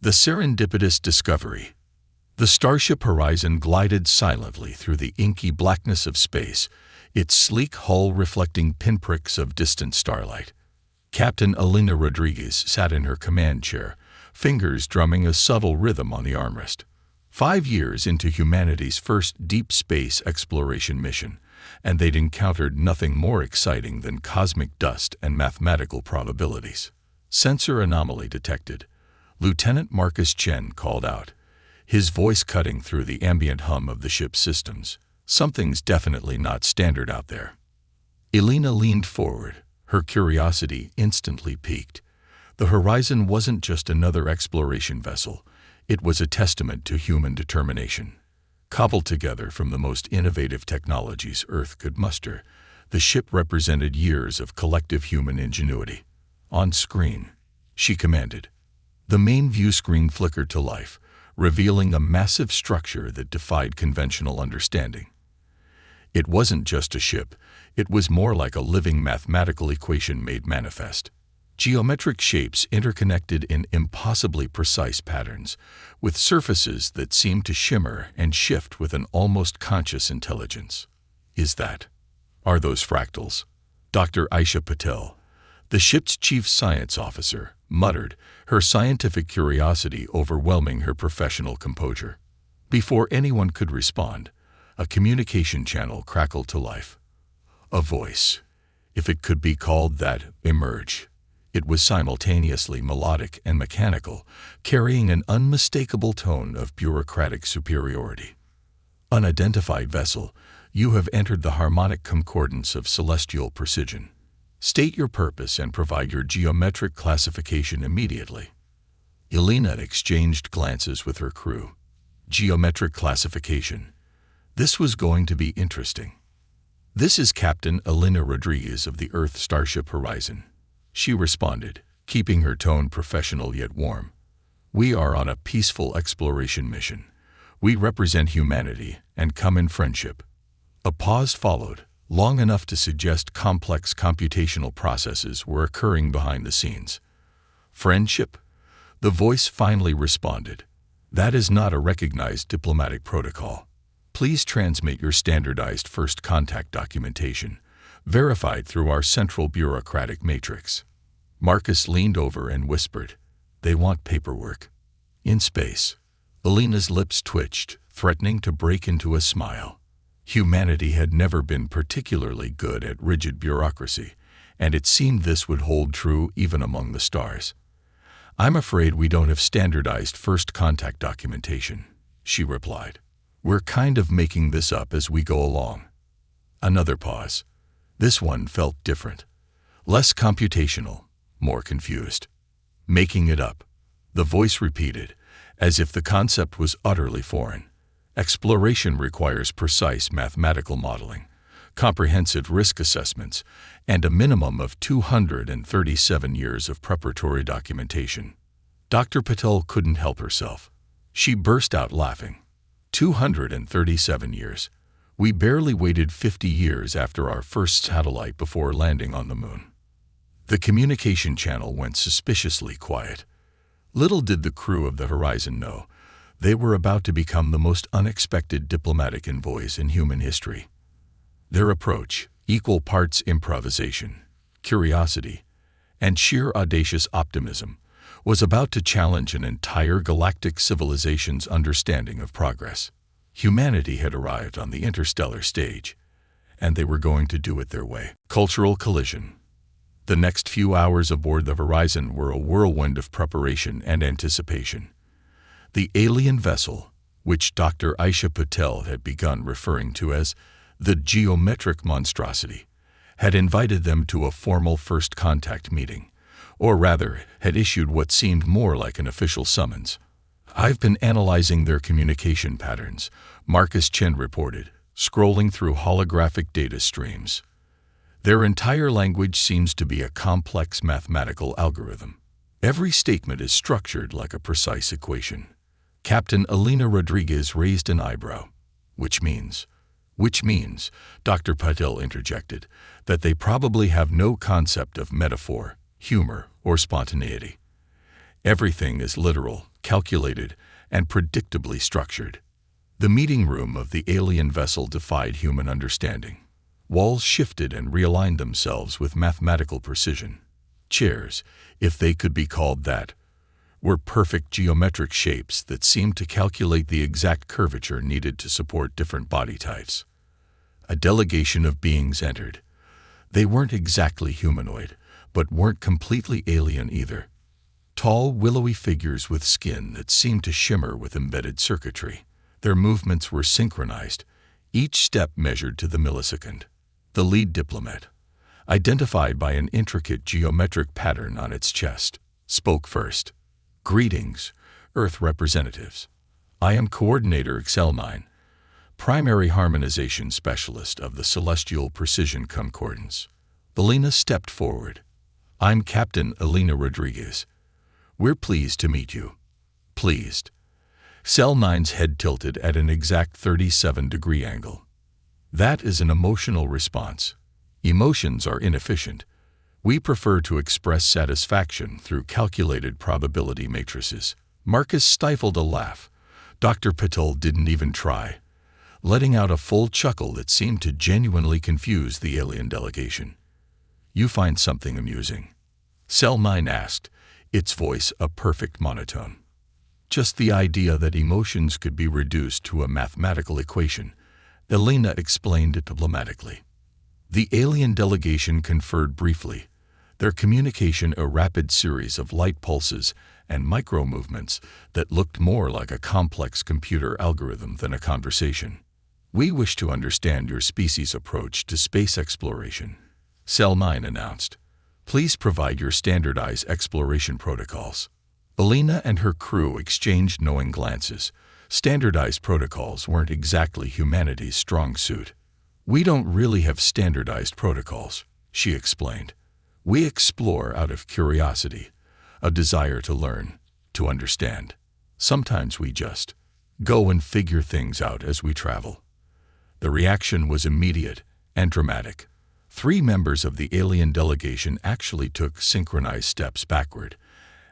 The serendipitous discovery. The Starship Horizon glided silently through the inky blackness of space, its sleek hull reflecting pinpricks of distant starlight. Captain Elena Rodriguez sat in her command chair, fingers drumming a subtle rhythm on the armrest. 5 years into humanity's first deep space exploration mission, and they'd encountered nothing more exciting than cosmic dust and mathematical probabilities. Sensor anomaly detected. Lieutenant Marcus Chen called out, his voice cutting through the ambient hum of the ship's systems. Something's definitely not standard out there. Elena leaned forward, her curiosity instantly piqued. The Horizon wasn't just another exploration vessel. It was a testament to human determination. Cobbled together from the most innovative technologies Earth could muster, the ship represented years of collective human ingenuity. On screen, she commanded. The main view screen flickered to life, revealing a massive structure that defied conventional understanding. It wasn't just a ship, it was more like a living mathematical equation made manifest. Geometric shapes interconnected in impossibly precise patterns, with surfaces that seemed to shimmer and shift with an almost conscious intelligence. Are those fractals? Dr. Aisha Patel, the ship's chief science officer, muttered, her scientific curiosity overwhelming her professional composure. Before anyone could respond, a communication channel crackled to life. A voice, if it could be called that, emerged. It was simultaneously melodic and mechanical, carrying an unmistakable tone of bureaucratic superiority. Unidentified vessel, you have entered the harmonic concordance of celestial precision. State your purpose and provide your geometric classification immediately. Elena exchanged glances with her crew. Geometric classification. This was going to be interesting. This is Captain Elena Rodriguez of the Earth Starship Horizon, she responded, keeping her tone professional yet warm. We are on a peaceful exploration mission. We represent humanity and come in friendship. A pause followed, long enough to suggest complex computational processes were occurring behind the scenes. Friendship? The voice finally responded. That is not a recognized diplomatic protocol. Please transmit your standardized first contact documentation, verified through our central bureaucratic matrix. Marcus leaned over and whispered, they want paperwork. In space. Elena's lips twitched, threatening to break into a smile. Humanity had never been particularly good at rigid bureaucracy, and it seemed this would hold true even among the stars. I'm afraid we don't have standardized first contact documentation, she replied. We're kind of making this up as we go along. Another pause. This one felt different. Less computational, more confused. Making it up. The voice repeated, as if the concept was utterly foreign. Exploration requires precise mathematical modeling, comprehensive risk assessments, and a minimum of 237 years of preparatory documentation. Dr. Patel couldn't help herself. She burst out laughing. 237 years. We barely waited 50 years after our first satellite before landing on the moon. The communication channel went suspiciously quiet. Little did the crew of the Horizon know, they were about to become the most unexpected diplomatic envoys in human history. Their approach, equal parts improvisation, curiosity, and sheer audacious optimism, was about to challenge an entire galactic civilization's understanding of progress. Humanity had arrived on the interstellar stage, and they were going to do it their way. Cultural collision. The next few hours aboard the Horizon were a whirlwind of preparation and anticipation. The alien vessel, which Dr. Aisha Patel had begun referring to as the geometric monstrosity, had invited them to a formal first contact meeting, or rather, had issued what seemed more like an official summons. I've been analyzing their communication patterns, Marcus Chen reported, scrolling through holographic data streams. Their entire language seems to be a complex mathematical algorithm. Every statement is structured like a precise equation. Captain Elena Rodriguez raised an eyebrow. Which means, Dr. Patel interjected, that they probably have no concept of metaphor, humor, or spontaneity. Everything is literal, calculated, and predictably structured. The meeting room of the alien vessel defied human understanding. Walls shifted and realigned themselves with mathematical precision. Chairs, if they could be called that, were perfect geometric shapes that seemed to calculate the exact curvature needed to support different body types. A delegation of beings entered. They weren't exactly humanoid, but weren't completely alien either. Tall, willowy figures with skin that seemed to shimmer with embedded circuitry. Their movements were synchronized, each step measured to the millisecond. The lead diplomat, identified by an intricate geometric pattern on its chest, spoke first. "Greetings, Earth representatives. I am Coordinator XL9, Primary Harmonization Specialist of the Celestial Precision Concordance." Elena stepped forward. "I'm Captain Elena Rodriguez. We're pleased to meet you." "Pleased." XL9's head tilted at an exact 37-degree angle. "That is an emotional response. Emotions are inefficient. We prefer to express satisfaction through calculated probability matrices." Marcus stifled a laugh. Dr. Patel didn't even try, letting out a full chuckle that seemed to genuinely confuse the alien delegation. "You find something amusing?" XL9 asked, its voice a perfect monotone. "Just the idea that emotions could be reduced to a mathematical equation," Elena explained it diplomatically. The alien delegation conferred briefly, their communication a rapid series of light pulses and micro-movements that looked more like a complex computer algorithm than a conversation. "We wish to understand your species' approach to space exploration," XL9 announced. "Please provide your standardized exploration protocols." Elena and her crew exchanged knowing glances. Standardized protocols weren't exactly humanity's strong suit. "We don't really have standardized protocols," she explained. "We explore out of curiosity, a desire to learn, to understand. Sometimes we just go and figure things out as we travel." The reaction was immediate and dramatic. 3 members of the alien delegation actually took synchronized steps backward,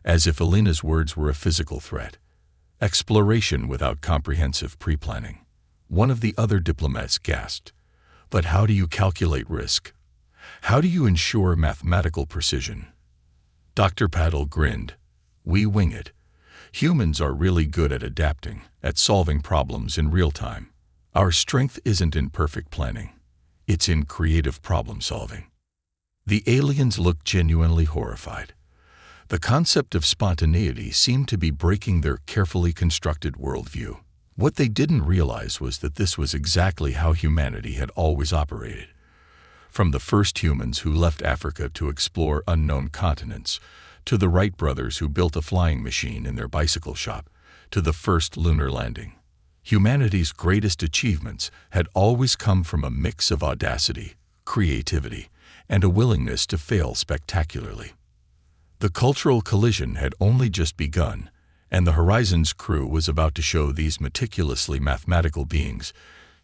as if Elena's words were a physical threat. "Exploration without comprehensive pre-planning." One of the other diplomats gasped. "But how do you calculate risk? How do you ensure mathematical precision?" Dr. Paddle grinned. "We wing it. Humans are really good at adapting, at solving problems in real time. Our strength isn't in perfect planning. It's in creative problem solving." The aliens looked genuinely horrified. The concept of spontaneity seemed to be breaking their carefully constructed worldview. What they didn't realize was that this was exactly how humanity had always operated. From the first humans who left Africa to explore unknown continents, to the Wright brothers who built a flying machine in their bicycle shop, to the first lunar landing. Humanity's greatest achievements had always come from a mix of audacity, creativity, and a willingness to fail spectacularly. The cultural collision had only just begun, and the Horizons crew was about to show these meticulously mathematical beings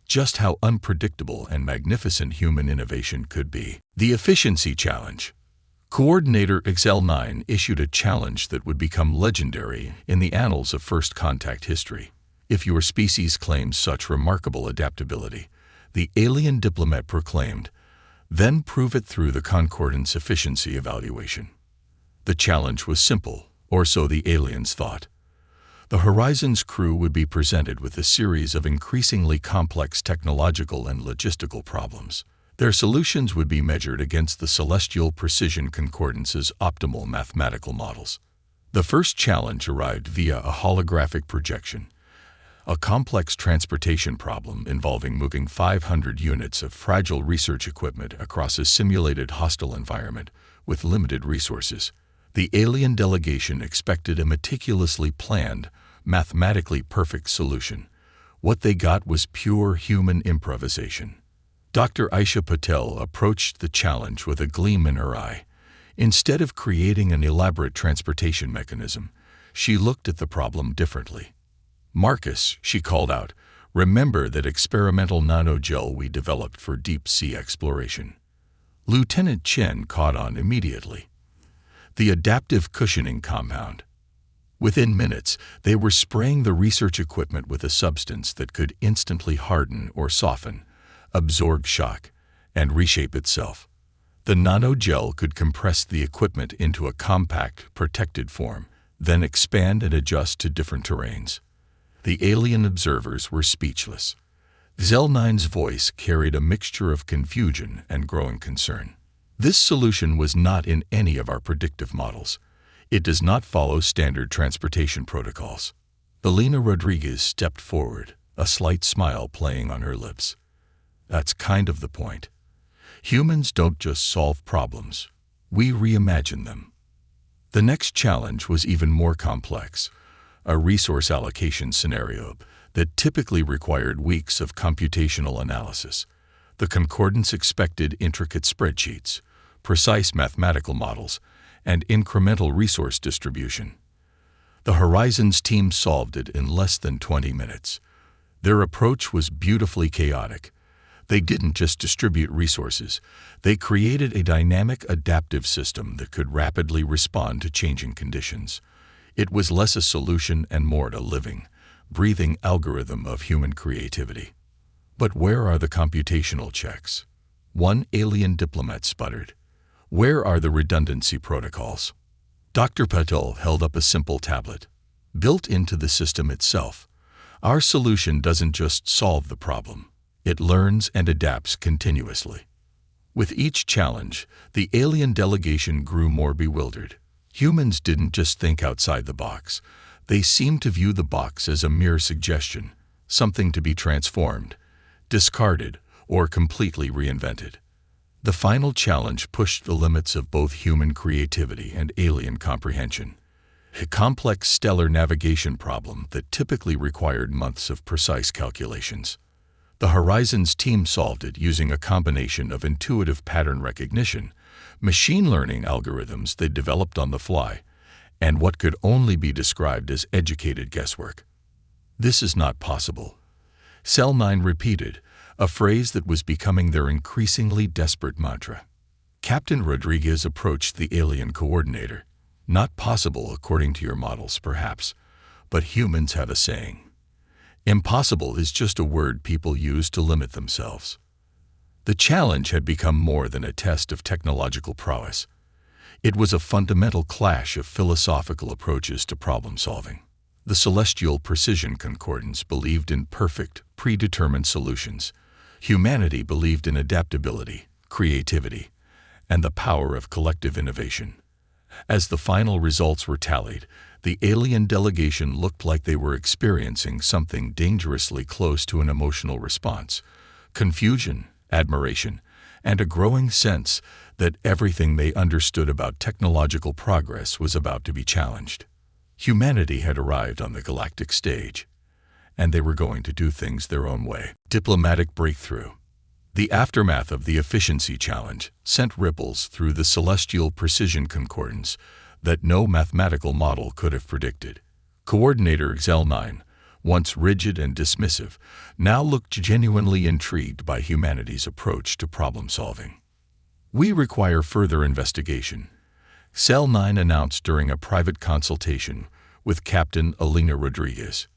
just how unpredictable and magnificent human innovation could be. The Efficiency Challenge. Coordinator XL9 issued a challenge that would become legendary in the annals of first contact history. "If your species claims such remarkable adaptability," the alien diplomat proclaimed, "then prove it through the Concordance Efficiency Evaluation." The challenge was simple, or so the aliens thought. The Horizons crew would be presented with a series of increasingly complex technological and logistical problems. Their solutions would be measured against the Celestial Precision Concordance's optimal mathematical models. The first challenge arrived via a holographic projection, a complex transportation problem involving moving 500 units of fragile research equipment across a simulated hostile environment with limited resources. The alien delegation expected a meticulously planned, mathematically perfect solution. What they got was pure human improvisation. Dr. Aisha Patel approached the challenge with a gleam in her eye. Instead of creating an elaborate transportation mechanism, she looked at the problem differently. "Marcus," she called out, "remember that experimental nanogel we developed for deep-sea exploration." Lieutenant Chen caught on immediately. "The adaptive cushioning compound." Within minutes, they were spraying the research equipment with a substance that could instantly harden or soften, absorb shock, and reshape itself. The nanogel could compress the equipment into a compact, protected form, then expand and adjust to different terrains. The alien observers were speechless. Zel-9's voice carried a mixture of confusion and growing concern. This solution was not in any of our predictive models. It does not follow standard transportation protocols. Elena Rodriguez stepped forward, a slight smile playing on her lips. That's kind of the point. Humans don't just solve problems. We reimagine them. The next challenge was even more complex, a resource allocation scenario that typically required weeks of computational analysis. The concordance expected intricate spreadsheets, precise mathematical models, and incremental resource distribution. The Horizons team solved it in less than 20 minutes. Their approach was beautifully chaotic. They didn't just distribute resources, they created a dynamic, adaptive system that could rapidly respond to changing conditions. It was less a solution and more a living, breathing algorithm of human creativity. But where are the computational checks? One alien diplomat sputtered. Where are the redundancy protocols? Dr. Patel held up a simple tablet. Built into the system itself, our solution doesn't just solve the problem. It learns and adapts continuously. With each challenge, the alien delegation grew more bewildered. Humans didn't just think outside the box. They seemed to view the box as a mere suggestion, something to be transformed, discarded, or completely reinvented. The final challenge pushed the limits of both human creativity and alien comprehension. A complex stellar navigation problem that typically required months of precise calculations. The Horizons team solved it using a combination of intuitive pattern recognition, machine learning algorithms they developed on the fly, and what could only be described as educated guesswork. This is not possible. Zel-9 repeated, a phrase that was becoming their increasingly desperate mantra. Captain Rodriguez approached the alien coordinator. Not possible according to your models, perhaps, but humans have a saying. Impossible is just a word people use to limit themselves. The challenge had become more than a test of technological prowess. It was a fundamental clash of philosophical approaches to problem solving. The celestial precision concordance believed in perfect, predetermined solutions. Humanity believed in adaptability, creativity, and the power of collective innovation. As the final results were tallied, the alien delegation looked like they were experiencing something dangerously close to an emotional response: confusion, admiration, and a growing sense that everything they understood about technological progress was about to be challenged. Humanity had arrived on the galactic stage, and they were going to do things their own way. Diplomatic breakthrough. The aftermath of the efficiency challenge sent ripples through the celestial precision concordance that no mathematical model could have predicted. Coordinator Zel-9, once rigid and dismissive, now looked genuinely intrigued by humanity's approach to problem solving. We require further investigation, Zel-9 announced during a private consultation with Captain Elena Rodriguez.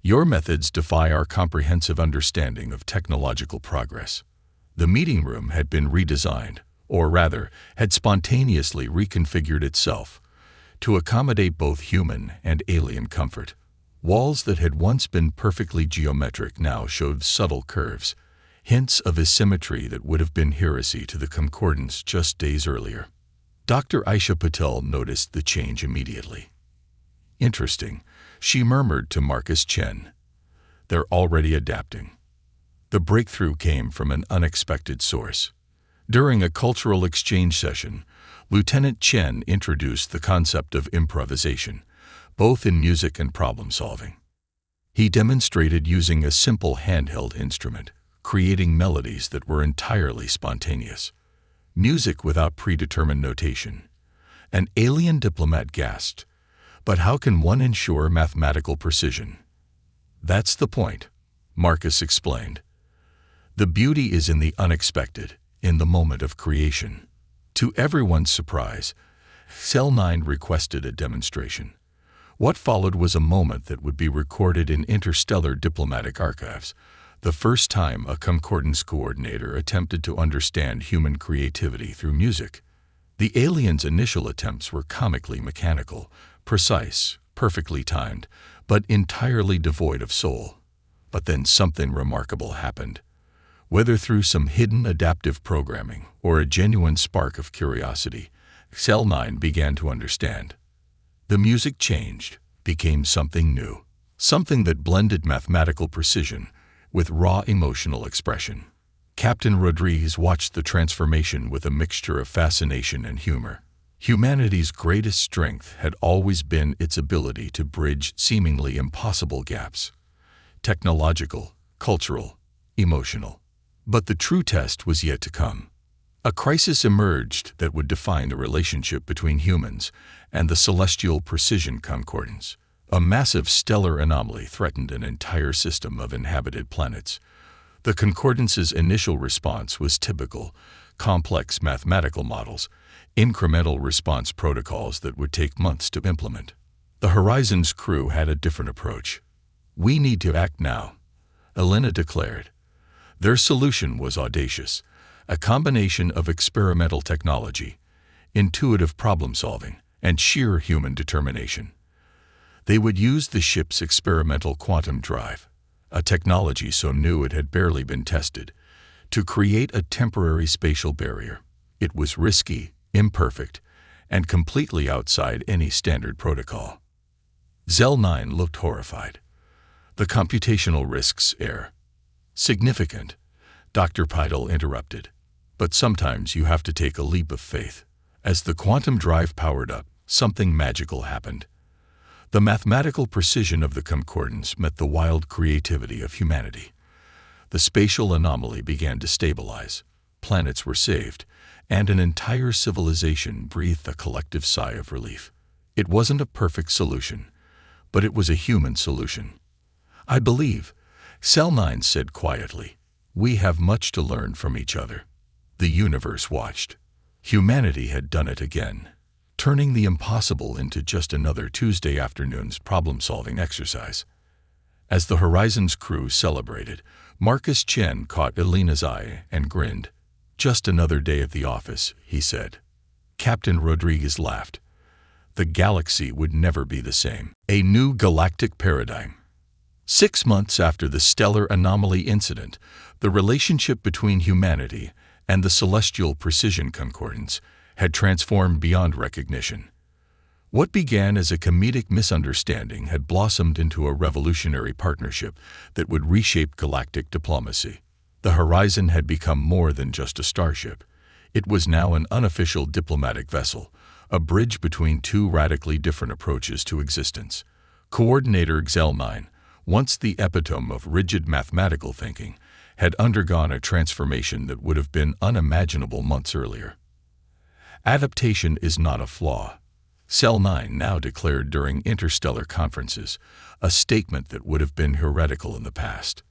Your methods defy our comprehensive understanding of technological progress. The meeting room had been redesigned, or rather, had spontaneously reconfigured itself to accommodate both human and alien comfort. Walls that had once been perfectly geometric now showed subtle curves, hints of asymmetry that would have been heresy to the concordance just days earlier. Dr. Aisha Patel noticed the change immediately. Interesting, she murmured to Marcus Chen. They're already adapting. The breakthrough came from an unexpected source. During a cultural exchange session, Lieutenant Chen introduced the concept of improvisation, both in music and problem solving. He demonstrated using a simple handheld instrument, creating melodies that were entirely spontaneous. Music without predetermined notation. An alien diplomat gasped, but how can one ensure mathematical precision? That's the point, Marcus explained. The beauty is in the unexpected, in the moment of creation. To everyone's surprise, Zel-9 requested a demonstration. What followed was a moment that would be recorded in interstellar diplomatic archives, the first time a concordance coordinator attempted to understand human creativity through music. The aliens' initial attempts were comically mechanical, precise, perfectly timed, but entirely devoid of soul. But then something remarkable happened. Whether through some hidden adaptive programming or a genuine spark of curiosity, Cell 9 began to understand. The music changed, became something new, something that blended mathematical precision with raw emotional expression. Captain Rodriguez watched the transformation with a mixture of fascination and humor. Humanity's greatest strength had always been its ability to bridge seemingly impossible gaps: technological, cultural, emotional. But the true test was yet to come. A crisis emerged that would define the relationship between humans and the celestial precision concordance. A massive stellar anomaly threatened an entire system of inhabited planets. The concordance's initial response was typical: complex mathematical models, incremental response protocols that would take months to implement. The Horizon's crew had a different approach. "We need to act now," Elena declared. Their solution was audacious, a combination of experimental technology, intuitive problem-solving, and sheer human determination. They would use the ship's experimental quantum drive, a technology so new it had barely been tested, to create a temporary spatial barrier. It was risky, imperfect, and completely outside any standard protocol. Zell 9 looked horrified. "The computational risks are significant," Dr. Pidal interrupted. "But sometimes you have to take a leap of faith." As the quantum drive powered up, something magical happened. The mathematical precision of the concordance met the wild creativity of humanity. The spatial anomaly began to stabilize, planets were saved, and an entire civilization breathed a collective sigh of relief. It wasn't a perfect solution, but it was a human solution. "I believe," Cell 9 said quietly, "we have much to learn from each other." The universe watched. Humanity had done it again, turning the impossible into just another Tuesday afternoon's problem-solving exercise. As the Horizon's crew celebrated, Marcus Chen caught Elena's eye and grinned. "Just another day at the office," he said. Captain Rodriguez laughed. The galaxy would never be the same. A new galactic paradigm. 6 months after the stellar anomaly incident, the relationship between humanity and the celestial precision concordance had transformed beyond recognition. What began as a comedic misunderstanding had blossomed into a revolutionary partnership that would reshape galactic diplomacy. The Horizon had become more than just a starship. It was now an unofficial diplomatic vessel, a bridge between two radically different approaches to existence. Coordinator Xel 9, once the epitome of rigid mathematical thinking, had undergone a transformation that would have been unimaginable months earlier. Adaptation is not a flaw, Cell 9 now declared during interstellar conferences, a statement that would have been heretical in the past.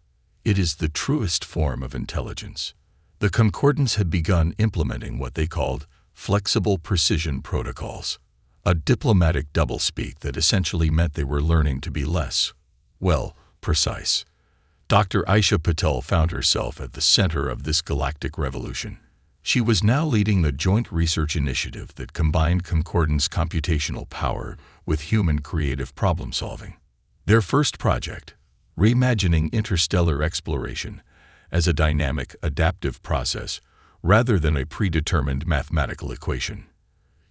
It is the truest form of intelligence. The concordance had begun implementing what they called flexible precision protocols, a diplomatic doublespeak that essentially meant they were learning to be less, well, precise. Dr. Aisha Patel found herself at the center of this galactic revolution. She was now leading the joint research initiative that combined concordance computational power with human creative problem-solving. Their first project, reimagining interstellar exploration as a dynamic, adaptive process rather than a predetermined mathematical equation.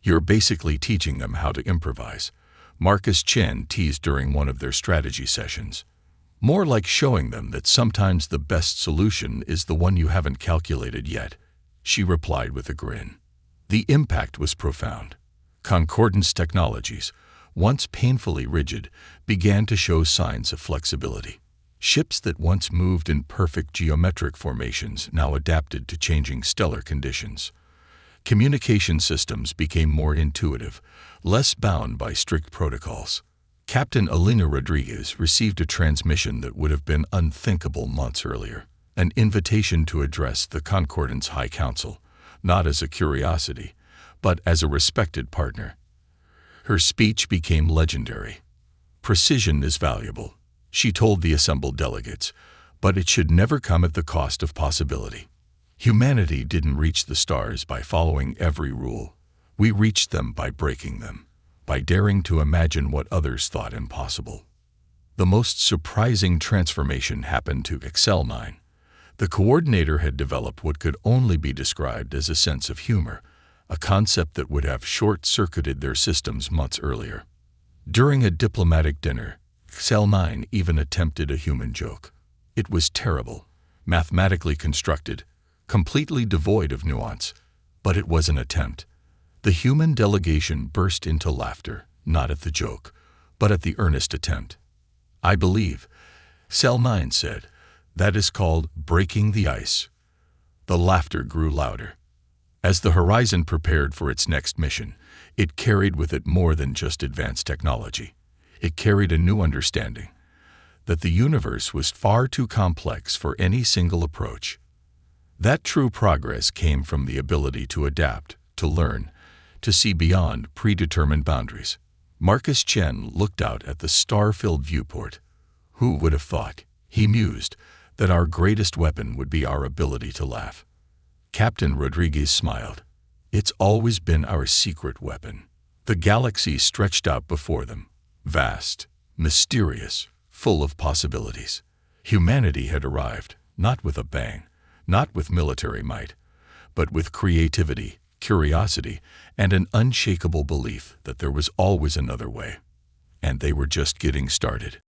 "You're basically teaching them how to improvise," Marcus Chen teased during one of their strategy sessions. "More like showing them that sometimes the best solution is the one you haven't calculated yet," she replied with a grin. The impact was profound. Concordance technologies, once painfully rigid, began to show signs of flexibility. Ships that once moved in perfect geometric formations now adapted to changing stellar conditions. Communication systems became more intuitive, less bound by strict protocols. Captain Elena Rodriguez received a transmission that would have been unthinkable months earlier, an invitation to address the Concordance High Council, not as a curiosity, but as a respected partner. Her speech became legendary. Precision is valuable, she told the assembled delegates, but it should never come at the cost of possibility. Humanity didn't reach the stars by following every rule. We reached them by breaking them, by daring to imagine what others thought impossible. The most surprising transformation happened to Excel 9. The coordinator had developed what could only be described as a sense of humor, a concept that would have short-circuited their systems months earlier. During a diplomatic dinner, Excel 9 even attempted a human joke. It was terrible, mathematically constructed, completely devoid of nuance, but it was an attempt. The human delegation burst into laughter, not at the joke, but at the earnest attempt. "I believe," Excel 9 said, "that is called breaking the ice." The laughter grew louder. As the Horizon prepared for its next mission, it carried with it more than just advanced technology. It carried a new understanding that the universe was far too complex for any single approach. That true progress came from the ability to adapt, to learn, to see beyond predetermined boundaries. Marcus Chen looked out at the star-filled viewport. Who would have thought, he mused, that our greatest weapon would be our ability to laugh? Captain Rodriguez smiled. It's always been our secret weapon. The galaxy stretched out before them, vast, mysterious, full of possibilities. Humanity had arrived, not with a bang, not with military might, but with creativity, curiosity, and an unshakable belief that there was always another way. And they were just getting started.